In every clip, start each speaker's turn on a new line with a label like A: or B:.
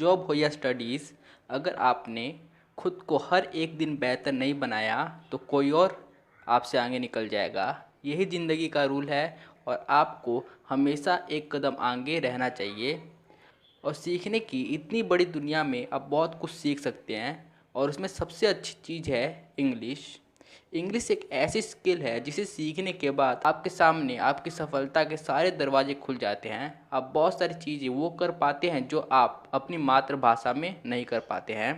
A: Job हो या studies, अगर आपने खुद को हर एक दिन बेहतर नहीं बनाया तो कोई और आपसे आगे निकल जाएगा। यही ज़िंदगी का रूल है और आपको हमेशा एक कदम आगे रहना चाहिए। और सीखने की इतनी बड़ी दुनिया में आप बहुत कुछ सीख सकते हैं और उसमें सबसे अच्छी चीज़ है इंग्लिश। इंग्लिश एक ऐसी स्किल है जिसे सीखने के बाद आपके सामने आपकी सफलता के सारे दरवाजे खुल जाते हैं। आप बहुत सारी चीज़ें वो कर पाते हैं जो आप अपनी मातृभाषा में नहीं कर पाते हैं।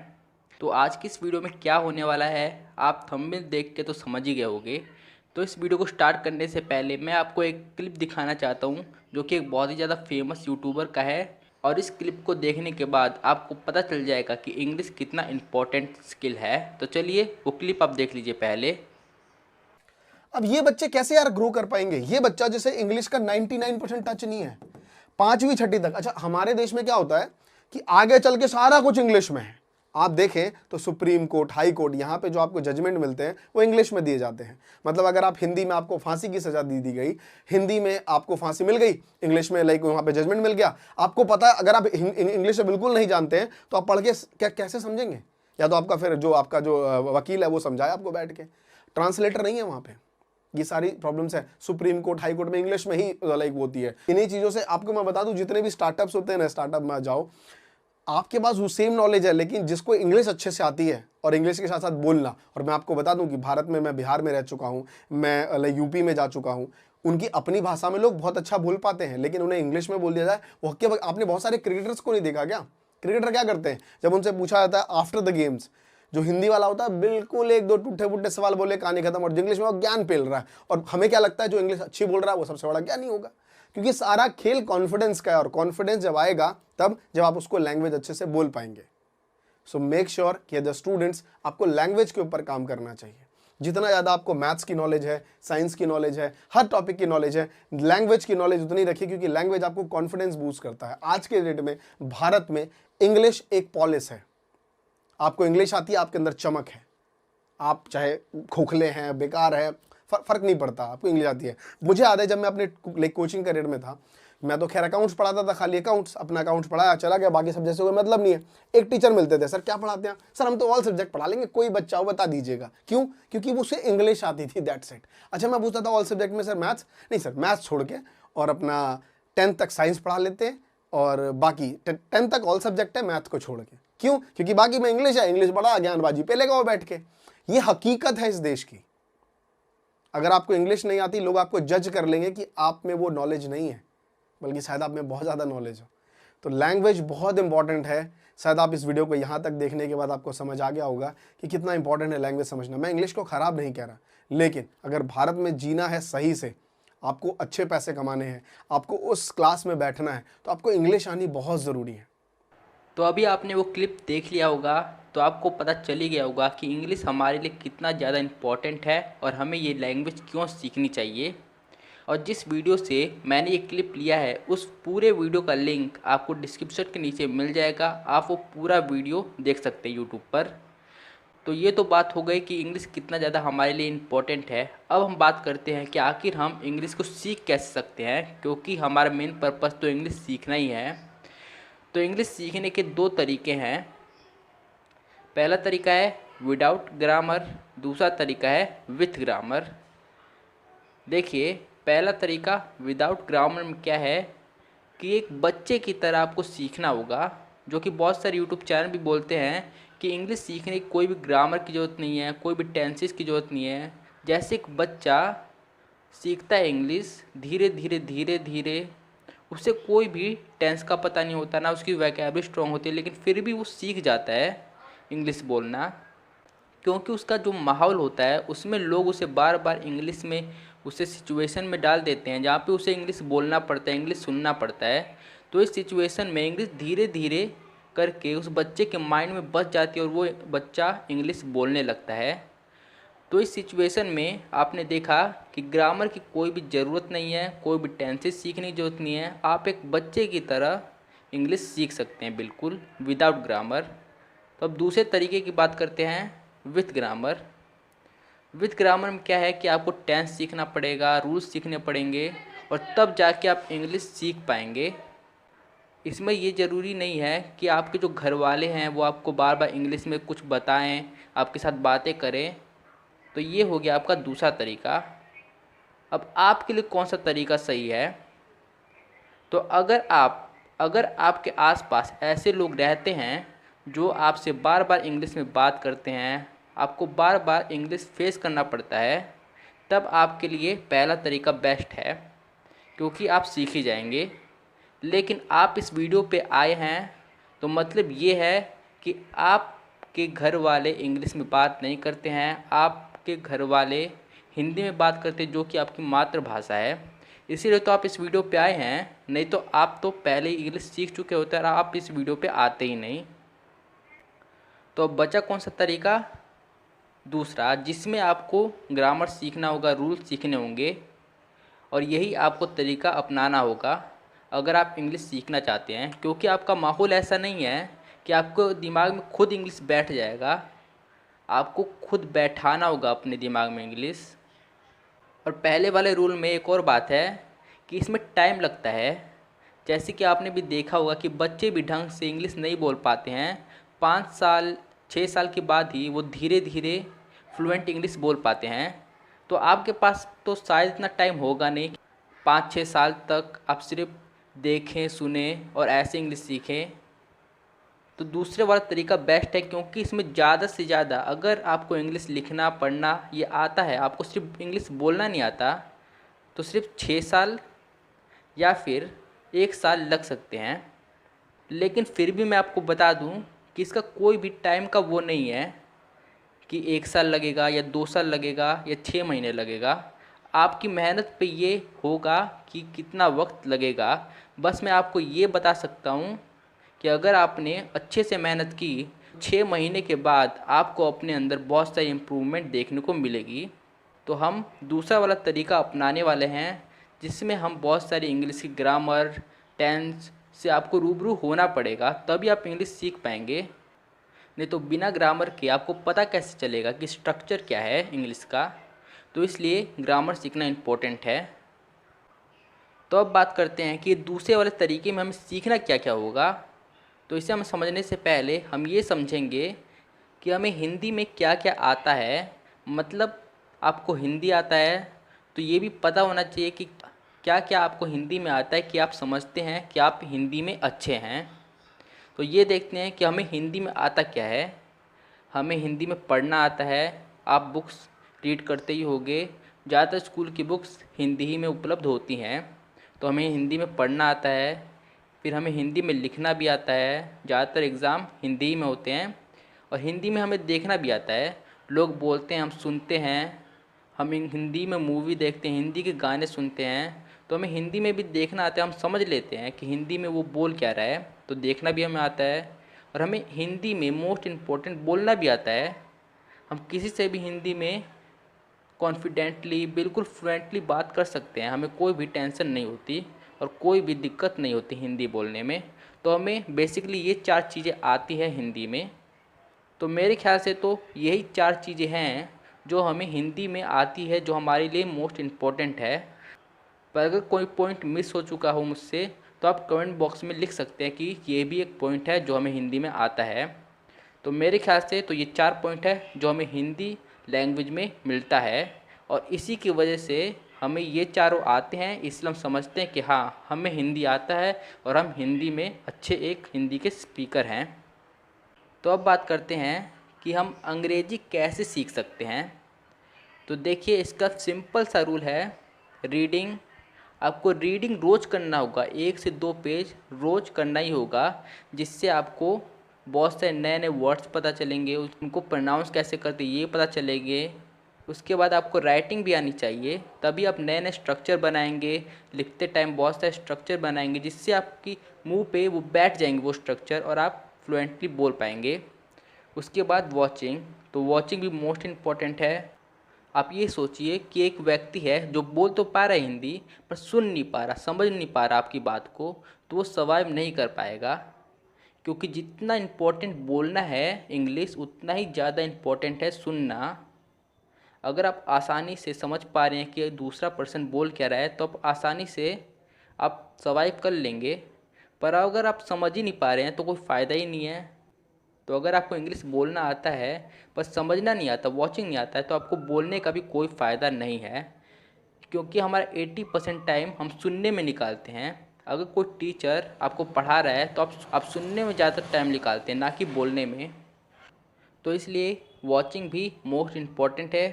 A: तो आज की इस वीडियो में क्या होने वाला है आप थंबनेल देख के तो समझ ही गए होंगे। तो इस वीडियो को स्टार्ट करने से पहले मैं आपको एक क्लिप दिखाना चाहता हूँ जो कि एक बहुत ही ज़्यादा फेमस यूट्यूबर का है। और इस क्लिप को देखने के बाद आपको पता चल जाएगा कि इंग्लिश कितना इम्पोर्टेंट स्किल है। तो चलिए वो क्लिप आप देख लीजिए पहले।
B: अब ये बच्चे कैसे यार ग्रो कर पाएंगे? ये बच्चा जैसे इंग्लिश का 99% टच नहीं है, पांचवी छठी तक। अच्छा, हमारे देश में क्या होता है कि आगे चल के सारा कुछ इंग्लिश में है। आप देखें तो सुप्रीम कोर्ट, हाई कोर्ट, यहाँ पे जो आपको जजमेंट मिलते हैं वो इंग्लिश में दिए जाते हैं। मतलब अगर आप हिंदी में आपको फांसी की सजा दी गई, हिंदी में आपको फांसी मिल गई, इंग्लिश में लाइक वहाँ पे जजमेंट मिल गया, आपको पता है अगर आप इंग्लिश में बिल्कुल नहीं जानते हैं तो आप पढ़ के कैसे समझेंगे? या तो आपका फिर जो आपका जो वकील है वो समझाए आपको बैठ के, ट्रांसलेटर नहीं है वहाँ पे। ये सारी प्रॉब्लम्स है। सुप्रीम कोर्ट, हाई कोर्ट में इंग्लिश में ही लाइक होती है। इन्हीं चीज़ों से आपको मैं बता दूं, जितने भी स्टार्टअप्स होते हैं ना, स्टार्टअप में जाओ, आपके पास वो सेम नॉलेज है, लेकिन जिसको इंग्लिश अच्छे से आती है और इंग्लिश के साथ साथ बोलना। और मैं आपको बता दूं कि भारत में, मैं बिहार में रह चुका हूँ, मैं लाइक यूपी में जा चुका हूँ, उनकी अपनी भाषा में लोग बहुत अच्छा बोल पाते हैं, लेकिन उन्हें इंग्लिश में बोल दिया जाए वो हक्के। आपने बहुत सारे क्रिकेटर्स को नहीं देखा क्या? क्रिकेटर क्या करते हैं जब उनसे पूछा जाता है आफ्टर द गेम्स, जो हिंदी वाला होता है बिल्कुल एक दो टूटे फूटे सवाल बोले, कहानी खत्म। और इंग्लिश में वो ज्ञान पेल रहा है, और हमें क्या लगता है जो इंग्लिश अच्छी बोल रहा है वो सबसे बड़ा ज्ञानी होगा, क्योंकि सारा खेल कॉन्फिडेंस का है। और कॉन्फिडेंस जब आएगा तब जब आप उसको लैंग्वेज अच्छे से बोल पाएंगे। सो मेक श्योर कि द स्टूडेंट्स, आपको लैंग्वेज के ऊपर काम करना चाहिए। जितना ज़्यादा आपको मैथ्स की नॉलेज है, साइंस की नॉलेज है, हर टॉपिक की नॉलेज है, लैंग्वेज की नॉलेज उतनी रखिए, क्योंकि लैंग्वेज आपको कॉन्फिडेंस बूस्ट करता है। आज के डेट में भारत में इंग्लिश एक पॉलिस है। आपको इंग्लिश आती है, आपके अंदर चमक है, आप चाहे खोखले हैं, बेकार है, फर्क नहीं पड़ता, आपको इंग्लिश आती है। मुझे याद है जब मैं अपने लाइक कोचिंग करियर में था, मैं तो खैर अकाउंट्स पढ़ाता था, खाली अकाउंट्स, अपना अकाउंट्स पढ़ाया चला गया, बाकी सब्जेक्ट से कोई मतलब नहीं है। एक टीचर मिलते थे, सर क्या पढ़ाते हैं? सर हम तो ऑल सब्जेक्ट पढ़ा लेंगे, कोई बच्चा हो बता दीजिएगा। क्यों? क्योंकि उसे इंग्लिश आती थी, दैट्स इट। अच्छा, मैं पूछता था ऑल सब्जेक्ट में, सर मैथ्स? नहीं सर, मैथ्स छोड़ के और अपना 10th तक साइंस पढ़ा लेते हैं, और बाकी 10th तक ऑल सब्जेक्ट है मैथ को छोड़ के। क्यों? क्योंकि बाकी में इंग्लिश है, इंग्लिश बड़ा ज्ञानबाजी पे लेगा वो बैठ के। ये हकीकत है इस देश की। अगर आपको इंग्लिश नहीं आती, लोग आपको जज कर लेंगे कि आप में वो नॉलेज नहीं है, बल्कि शायद आप में बहुत ज़्यादा नॉलेज हो। तो लैंग्वेज बहुत इंपॉर्टेंट है। शायद आप इस वीडियो को यहाँ तक देखने के बाद आपको समझ आ गया होगा कि कितना इंपॉर्टेंट है लैंग्वेज समझना। मैं इंग्लिश को ख़राब नहीं कह रहा, लेकिन अगर भारत में जीना है सही से, आपको अच्छे पैसे कमाने हैं, आपको उस क्लास में बैठना है, तो आपको इंग्लिश आनी बहुत ज़रूरी है।
A: तो अभी आपने वो क्लिप देख लिया होगा, तो आपको पता चल ही गया होगा कि इंग्लिश हमारे लिए कितना ज़्यादा इम्पोर्टेंट है और हमें ये लैंग्वेज क्यों सीखनी चाहिए। और जिस वीडियो से मैंने ये क्लिप लिया है, उस पूरे वीडियो का लिंक आपको डिस्क्रिप्शन के नीचे मिल जाएगा। आप वो पूरा वीडियो देख सकते हैं यूट्यूब पर। तो ये तो बात हो गई कि इंग्लिश कितना ज़्यादा हमारे लिए इम्पोर्टेंट है। अब हम बात करते हैं कि आखिर हम इंग्लिश को सीख कैसे सकते हैं, क्योंकि हमारा मेन पर्पज़ तो इंग्लिश सीखना ही है। तो इंग्लिश सीखने के दो तरीके हैं। पहला तरीका है विदाउट ग्रामर, दूसरा तरीका है विथ ग्रामर। देखिए, पहला तरीका विदाउट ग्रामर में क्या है कि एक बच्चे की तरह आपको सीखना होगा, जो कि बहुत सारे यूट्यूब चैनल भी बोलते हैं कि इंग्लिश सीखने की कोई भी ग्रामर की ज़रूरत नहीं है, कोई भी टेंसेस की ज़रूरत नहीं है। जैसे एक बच्चा सीखता है इंग्लिश धीरे धीरे धीरे धीरे, उसे कोई भी टेंस का पता नहीं होता, ना उसकी वोकैबुलरी स्ट्रॉन्ग होती है, लेकिन फिर भी वो सीख जाता है इंग्लिश बोलना, क्योंकि उसका जो माहौल होता है उसमें लोग उसे बार बार इंग्लिश में, उसे सिचुएशन में डाल देते हैं जहाँ पे उसे इंग्लिश बोलना पड़ता है, इंग्लिश सुनना पड़ता है। तो इस सिचुएशन में इंग्लिश धीरे धीरे करके उस बच्चे के माइंड में बस जाती है और वो बच्चा इंग्लिश बोलने लगता है। तो इस सिचुएशन में आपने देखा कि ग्रामर की कोई भी ज़रूरत नहीं है, कोई भी टेंसेस सीखने की ज़रूरत नहीं है। आप एक बच्चे की तरह इंग्लिश सीख सकते हैं बिल्कुल विदाउट ग्रामर। तो अब दूसरे तरीके की बात करते हैं विथ ग्रामर। विथ ग्रामर में क्या है कि आपको टेंस सीखना पड़ेगा, रूल्स सीखने पड़ेंगे, और तब जाके आप इंग्लिश सीख पाएंगे। इसमें ये ज़रूरी नहीं है कि आपके जो घर वाले हैं वो आपको बार बार इंग्लिश में कुछ बताएं, आपके साथ बातें करें। तो ये हो गया आपका दूसरा तरीका। अब आपके लिए कौन सा तरीका सही है? तो अगर आपके आसपास ऐसे लोग रहते हैं जो आपसे बार बार इंग्लिश में बात करते हैं, आपको बार बार इंग्लिश फेस करना पड़ता है, तब आपके लिए पहला तरीका बेस्ट है, क्योंकि आप सीख ही जाएंगे। लेकिन आप इस वीडियो पे आए हैं तो मतलब ये है कि आपके घर वाले इंग्लिश में बात नहीं करते हैं, आपके घर वाले हिंदी में बात करते हैं, जो कि आपकी मातृभाषा है। इसीलिए तो आप इस वीडियो पे आए हैं, नहीं तो आप तो पहले ही इंग्लिश सीख चुके होते हैं और आप इस वीडियो पे आते ही नहीं। तो अब बचा कौन सा तरीका? दूसरा, जिसमें आपको ग्रामर सीखना होगा, रूल सीखने होंगे, और यही आपको तरीका अपनाना होगा अगर आप इंग्लिश सीखना चाहते हैं। क्योंकि आपका माहौल ऐसा नहीं है कि आपको दिमाग में खुद इंग्लिश बैठ जाएगा, आपको खुद बैठाना होगा अपने दिमाग में इंग्लिश। और पहले वाले रूल में एक और बात है कि इसमें टाइम लगता है। जैसे कि आपने भी देखा होगा कि बच्चे भी ढंग से इंग्लिश नहीं बोल पाते हैं, 5 साल 6 साल के बाद ही वो धीरे धीरे फ्लुएंट इंग्लिश बोल पाते हैं। तो आपके पास तो शायद इतना टाइम होगा नहीं, 5 6 साल तक आप सिर्फ देखें सुने और ऐसे इंग्लिश सीखें। तो दूसरे वाला तरीका बेस्ट है, क्योंकि इसमें ज़्यादा से ज़्यादा अगर आपको इंग्लिश लिखना पढ़ना ये आता है, आपको सिर्फ इंग्लिश बोलना नहीं आता, तो सिर्फ 6 साल या फिर 1 साल लग सकते हैं। लेकिन फिर भी मैं आपको बता दूं कि इसका कोई भी टाइम का वो नहीं है कि 1 साल लगेगा या 2 साल लगेगा या 6 महीने लगेगा। आपकी मेहनत पे ये होगा कि कितना वक्त लगेगा। बस मैं आपको ये बता सकता हूँ कि अगर आपने अच्छे से मेहनत की, 6 महीने के बाद आपको अपने अंदर बहुत सारी इम्प्रूवमेंट देखने को मिलेगी। तो हम दूसरा वाला तरीका अपनाने वाले हैं, जिसमें हम बहुत सारी इंग्लिश की ग्रामर, टेंस से आपको रूबरू होना पड़ेगा, तभी आप इंग्लिश सीख पाएंगे। नहीं तो बिना ग्रामर के आपको पता कैसे चलेगा कि स्ट्रक्चर क्या है इंग्लिश का। तो इसलिए ग्रामर सीखना इम्पोर्टेंट है। तो अब बात करते हैं कि दूसरे वाले तरीके में हमें सीखना क्या क्या होगा। तो इसे हम समझने से पहले हम ये समझेंगे कि हमें हिंदी में क्या क्या आता है। मतलब आपको हिंदी आता है तो ये भी पता होना चाहिए कि क्या क्या आपको हिंदी में आता है, कि आप समझते हैं कि आप हिंदी में अच्छे हैं। तो ये देखते हैं कि हमें हिंदी में आता क्या है। हमें हिंदी में पढ़ना आता है, आप बुक्स रीड करते ही होंगे, ज़्यादातर स्कूल की बुक्स हिंदी ही में उपलब्ध होती हैं। तो हमें हिंदी में पढ़ना आता है। फिर हमें हिंदी में लिखना भी आता है, ज़्यादातर एग्ज़ाम हिंदी ही में होते हैं। और हिंदी में हमें देखना भी आता है, लोग बोलते हैं हम सुनते हैं। हम हिंदी में मूवी देखते हैं, हिंदी के गाने सुनते हैं। तो हमें हिंदी में भी देखना आता है, हम समझ लेते हैं कि हिंदी में वो बोल क्या रहा है, तो देखना भी हमें आता है। और हमें हिंदी में मोस्ट इम्पोर्टेंट बोलना भी आता है। हम किसी से भी हिंदी में कॉन्फिडेंटली, बिल्कुल फ्लुएंटली बात कर सकते हैं, हमें कोई भी टेंशन नहीं होती और कोई भी दिक्कत नहीं होती हिंदी बोलने में। तो हमें बेसिकली ये 4 चीज़ें आती है हिंदी में। तो मेरे ख्याल से तो यही 4 चीज़ें हैं जो हमें हिंदी में आती है, जो हमारे लिए मोस्ट इम्पोर्टेंट है। पर अगर कोई पॉइंट मिस हो चुका हो मुझसे, तो आप कमेंट बॉक्स में लिख सकते हैं कि ये भी एक पॉइंट है जो हमें हिंदी में आता है। तो मेरे ख्याल से तो ये 4 पॉइंट है जो हमें हिंदी लैंग्वेज में मिलता है, और इसी की वजह से हमें ये चारों आते हैं, इसलिए हम समझते हैं कि हाँ हमें हिंदी आता है और हम हिंदी में अच्छे एक हिंदी के स्पीकर हैं। तो अब बात करते हैं कि हम अंग्रेजी कैसे सीख सकते हैं। तो देखिए, इसका सिंपल सा रूल है, रीडिंग। आपको रीडिंग रोज़ करना होगा, 1 से 2 पेज रोज़ करना ही होगा, जिससे आपको बहुत सारे नए नए वर्ड्स पता चलेंगे, उनको प्रोनाउंस कैसे करते ये पता चलेंगे। उसके बाद आपको राइटिंग भी आनी चाहिए, तभी आप नए नए स्ट्रक्चर बनाएंगे, लिखते टाइम बहुत सारे स्ट्रक्चर बनाएंगे, जिससे आपकी मुंह पे वो बैठ जाएंगे वो स्ट्रक्चर और आप फ्लुएंटली बोल पाएंगे। उसके बाद वॉचिंग, तो वॉचिंग भी मोस्ट इम्पॉर्टेंट है। आप ये सोचिए कि एक व्यक्ति है जो बोल तो पा रहा है हिंदी, पर सुन नहीं पा रहा, समझ नहीं पा रहा आपकी बात को, तो वो सर्वाइव नहीं कर पाएगा। क्योंकि जितना इम्पोर्टेंट बोलना है इंग्लिश, उतना ही ज़्यादा इम्पोर्टेंट है सुनना। अगर आप आसानी से समझ पा रहे हैं कि दूसरा पर्सन बोल क्या रहा है, तो आप आसानी से आप सर्वाइव कर लेंगे। पर अगर आप समझ ही नहीं पा रहे हैं तो कोई फ़ायदा ही नहीं है। तो अगर आपको इंग्लिश बोलना आता है पर समझना नहीं आता, वॉचिंग नहीं आता है, तो आपको बोलने का भी कोई फ़ायदा नहीं है, क्योंकि हमारा 80% टाइम हम सुनने में निकालते हैं। अगर कोई टीचर आपको पढ़ा रहा है तो आप सुनने में ज़्यादा टाइम निकालते हैं, ना कि बोलने में। तो इसलिए वॉचिंग भी मोस्ट इम्पॉर्टेंट है।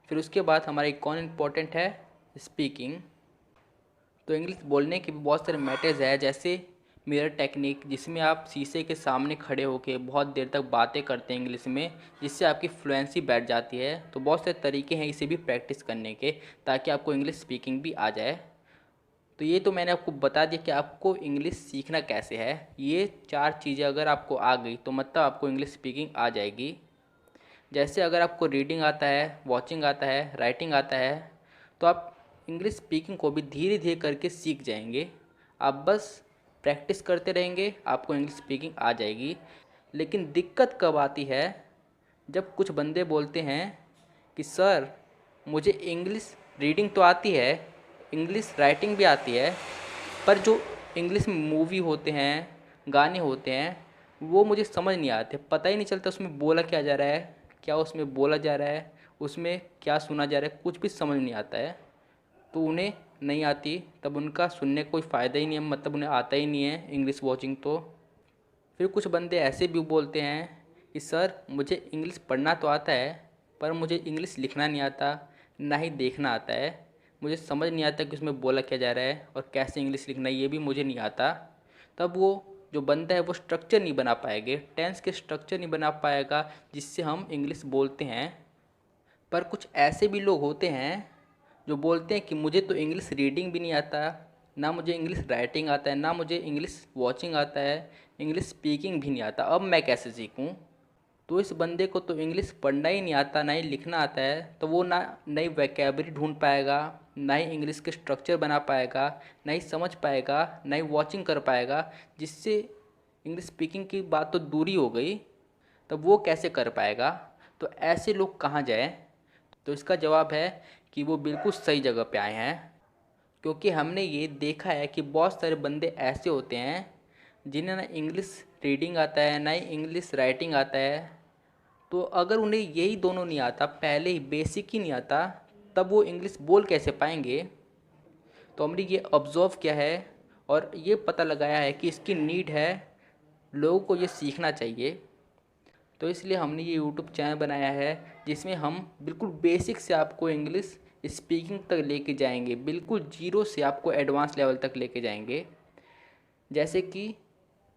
A: फिर उसके बाद हमारा एक कौन इम्पॉर्टेंट है, स्पीकिंग। तो इंग्लिश बोलने के भी बहुत सारे मैटर्स हैं, जैसे मिरर टेक्निक, जिसमें आप शीशे के सामने खड़े होकर बहुत देर तक बातें करते हैं इंग्लिश में, जिससे आपकी फ्लुएंसी बैठ जाती है। तो बहुत सारे तरीके हैं इसे भी प्रैक्टिस करने के, ताकि आपको इंग्लिश स्पीकिंग भी आ जाए। तो ये तो मैंने आपको बता दिया कि आपको इंग्लिश सीखना कैसे है। ये 4 चीज़ें अगर आपको आ गई तो मतलब आपको इंग्लिश स्पीकिंग आ जाएगी। जैसे अगर आपको रीडिंग आता है, वॉचिंग आता है, राइटिंग आता है, तो आप इंग्लिश स्पीकिंग को भी धीरे धीरे करके सीख जाएंगे। आप बस प्रैक्टिस करते रहेंगे, आपको इंग्लिश स्पीकिंग आ जाएगी। लेकिन दिक्कत कब आती है, जब कुछ बंदे बोलते हैं कि सर मुझे इंग्लिश रीडिंग तो आती है, इंग्लिश राइटिंग भी आती है, पर जो इंग्लिश में मूवी होते हैं, गाने होते हैं, वो मुझे समझ नहीं आते, पता ही नहीं चलता उसमें बोला क्या जा रहा है, क्या उसमें बोला जा रहा है, उसमें क्या सुना जा रहा है, कुछ भी समझ नहीं आता है। तो उन्हें नहीं आती, तब उनका सुनने का कोई फ़ायदा ही नहीं है, मतलब उन्हें आता ही नहीं है इंग्लिश वॉचिंग। तो फिर कुछ बंदे ऐसे भी बोलते हैं कि सर मुझे इंग्लिश पढ़ना तो आता है, पर मुझे इंग्लिश लिखना नहीं आता, ना ही देखना आता है। मुझे समझ नहीं आता कि उसमें बोला क्या जा रहा है और कैसे इंग्लिश लिखना है, ये भी मुझे नहीं आता। तब वो जो बंदा है वो स्ट्रक्चर नहीं बना पाएगा, टेंस के स्ट्रक्चर नहीं बना पाएगा जिससे हम इंग्लिश बोलते हैं। पर कुछ ऐसे भी लोग होते हैं जो बोलते हैं कि मुझे तो इंग्लिश रीडिंग भी नहीं आता, ना मुझे इंग्लिश राइटिंग आता है, ना मुझे इंग्लिश वॉचिंग आता है, इंग्लिश स्पीकिंग भी नहीं आता, अब मैं कैसे सीखूं। तो इस बंदे को तो इंग्लिश पढ़ना ही नहीं आता, ना ही लिखना आता है, तो वो ना नई वैकेबलरी ढूंढ पाएगा, ना ही इंग्लिश के स्ट्रक्चर बना पाएगा, ना ही समझ पाएगा, ना ही वॉचिंग कर पाएगा, जिससे इंग्लिश स्पीकिंग की बात तो दूरी हो गई, तब वो कैसे कर पाएगा। तो ऐसे लोग कहाँ जाएं। तो इसका जवाब है कि वो बिल्कुल सही जगह पे आए हैं, क्योंकि हमने ये देखा है कि बहुत सारे बंदे ऐसे होते हैं जिन्हें ना इंग्लिश रीडिंग आता है, ना ही इंग्लिश राइटिंग आता है। तो अगर उन्हें यही दोनों नहीं आता, पहले ही बेसिक ही नहीं आता, तब वो इंग्लिश बोल कैसे पाएंगे। तो हमने ये ऑब्ज़र्व किया है और ये पता लगाया है कि इसकी नीड है, लोगों को ये सीखना चाहिए। तो इसलिए हमने ये यूट्यूब चैनल बनाया है, जिसमें हम बिल्कुल बेसिक से आपको इंग्लिश स्पीकिंग तक लेके जाएंगे, बिल्कुल जीरो से आपको एडवांस लेवल तक लेके जाएंगे। जैसे कि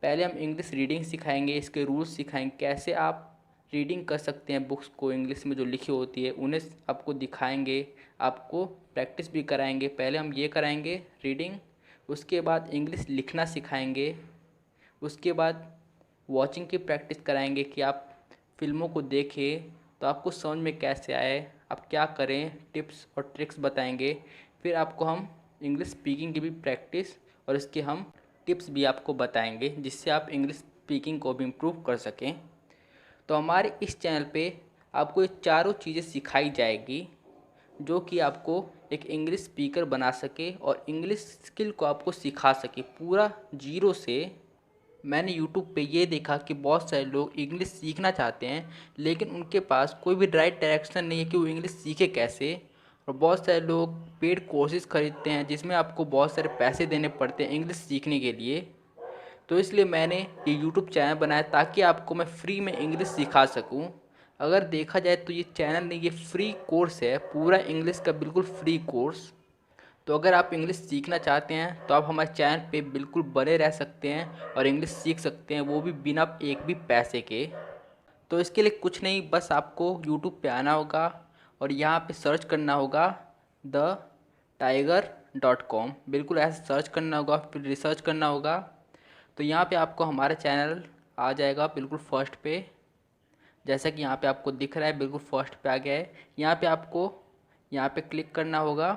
A: पहले हम इंग्लिश रीडिंग सिखाएंगे, इसके रूल्स सिखाएंगे, कैसे आप रीडिंग कर सकते हैं बुक्स को इंग्लिश में जो लिखी होती है, उन्हें आपको दिखाएंगे, आपको प्रैक्टिस भी कराएंगे। पहले हम ये कराएंगे रीडिंग, उसके बाद इंग्लिश लिखना सिखाएंगे, उसके बाद वॉचिंग की प्रैक्टिस कराएंगे कि आप फिल्मों को देखें तो आपको समझ में कैसे आए, आप क्या करें, टिप्स और ट्रिक्स बताएंगे। फिर आपको हम इंग्लिश स्पीकिंग की भी प्रैक्टिस और इसके हम टिप्स भी आपको बताएंगे, जिससे आप इंग्लिश स्पीकिंग को भी इम्प्रूव कर सकें। तो हमारे इस चैनल पे आपको ये चारों चीज़ें सिखाई जाएगी, जो कि आपको एक इंग्लिश स्पीकर बना सके और इंग्लिश स्किल को आपको सिखा सके पूरा जीरो से। मैंने यूट्यूब पे ये देखा कि बहुत सारे लोग इंग्लिश सीखना चाहते हैं, लेकिन उनके पास कोई भी राइट डायरेक्शन नहीं है कि वो इंग्लिश सीखे कैसे। और बहुत सारे लोग पेड कोर्सेज खरीदते हैं, जिसमें आपको बहुत सारे पैसे देने पड़ते हैं इंग्लिश सीखने के लिए। तो इसलिए मैंने ये यूट्यूब चैनल बनाया ताकि आपको मैं फ्री में इंग्लिश सिखा सकूं। अगर देखा जाए तो ये चैनल नहीं, ये फ्री कोर्स है, पूरा इंग्लिश का बिल्कुल फ्री कोर्स। तो अगर आप इंग्लिश सीखना चाहते हैं तो आप हमारे चैनल पे बिल्कुल बने रह सकते हैं और इंग्लिश सीख सकते हैं, वो भी बिना एक भी पैसे के। तो इसके लिए कुछ नहीं, बस आपको यूट्यूब पे आना होगा और यहाँ पे सर्च करना होगा TheTiger.com, बिल्कुल ऐसे सर्च करना होगा, फिर रिसर्च करना होगा। तो यहाँ पे आपको हमारा चैनल आ जाएगा बिल्कुल फर्स्ट पे, जैसा कि यहाँ पे आपको दिख रहा है, बिल्कुल फर्स्ट पे आ गया है। यहाँ पे आपको यहाँ पे क्लिक करना होगा।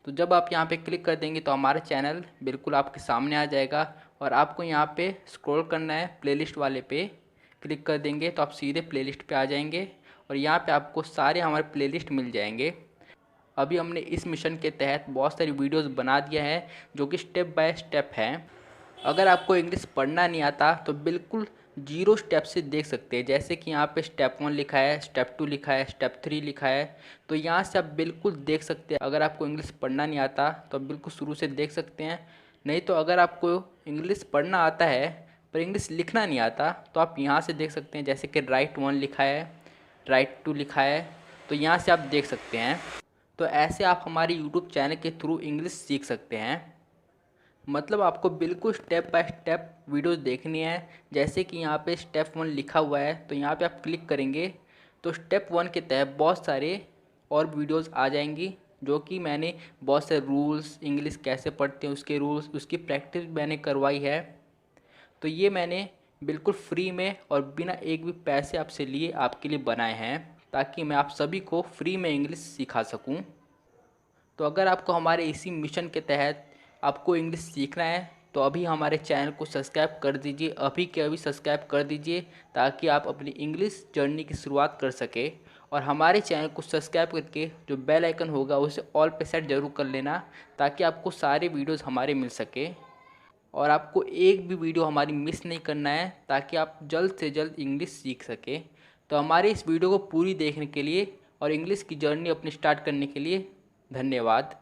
A: तो जब आप यहाँ पे क्लिक कर देंगे तो हमारा चैनल बिल्कुल आपके सामने आ जाएगा और आपको यहाँ पे स्क्रॉल करना है, प्लेलिस्ट वाले पे क्लिक कर देंगे तो आप सीधे प्लेलिस्ट पे आ जाएंगे और यहाँ पे आपको सारे हमारे प्लेलिस्ट मिल जाएंगे। अभी हमने इस मिशन के तहत बहुत सारी वीडियोस बना दिया है, जो कि स्टेप बाय स्टेप हैं। अगर आपको इंग्लिश पढ़ना नहीं आता तो बिल्कुल 0 स्टेप से देख सकते हैं। जैसे कि यहाँ पे स्टेप 1 लिखा है, स्टेप 2 लिखा है, स्टेप 3 लिखा है, तो यहाँ से आप बिल्कुल देख सकते हैं। अगर आपको इंग्लिश पढ़ना नहीं आता तो आप बिल्कुल शुरू से देख सकते हैं। नहीं तो अगर आपको इंग्लिश पढ़ना आता है पर इंग्लिश लिखना नहीं आता तो आप यहाँ से देख सकते हैं। जैसे कि राइट 1 लिखा है, राइट 2 लिखा है, तो यहाँ से आप देख सकते हैं। तो ऐसे आप हमारे यूट्यूब चैनल के थ्रू इंग्लिश सीख सकते हैं। मतलब आपको बिल्कुल स्टेप बाय स्टेप वीडियोस देखनी है। जैसे कि यहाँ पे स्टेप 1 लिखा हुआ है, तो यहाँ पे आप क्लिक करेंगे तो स्टेप 1 के तहत बहुत सारे और वीडियोस आ जाएंगी, जो कि मैंने बहुत से रूल्स, इंग्लिश कैसे पढ़ते हैं उसके रूल्स, उसकी प्रैक्टिस मैंने करवाई है। तो ये मैंने बिल्कुल फ्री में और बिना एक भी पैसे आपसे लिए आपके लिए बनाए हैं, ताकि मैं आप सभी को फ्री में इंग्लिश सिखा सकूँ। तो अगर आपको हमारे इसी मिशन के तहत आपको इंग्लिश सीखना है तो अभी हमारे चैनल को सब्सक्राइब कर दीजिए, अभी के अभी सब्सक्राइब कर दीजिए, ताकि आप अपनी इंग्लिश जर्नी की शुरुआत कर सके। और हमारे चैनल को सब्सक्राइब करके जो बेल आइकन होगा उसे ऑल पे सेट जरूर कर लेना, ताकि आपको सारे वीडियोस हमारे मिल सके और आपको एक भी वीडियो हमारी मिस नहीं करना है, ताकि आप जल्द से जल्द इंग्लिश सीख सके। तो हमारे इस वीडियो को पूरी देखने के लिए और इंग्लिश की जर्नी अपनी स्टार्ट करने के लिए धन्यवाद।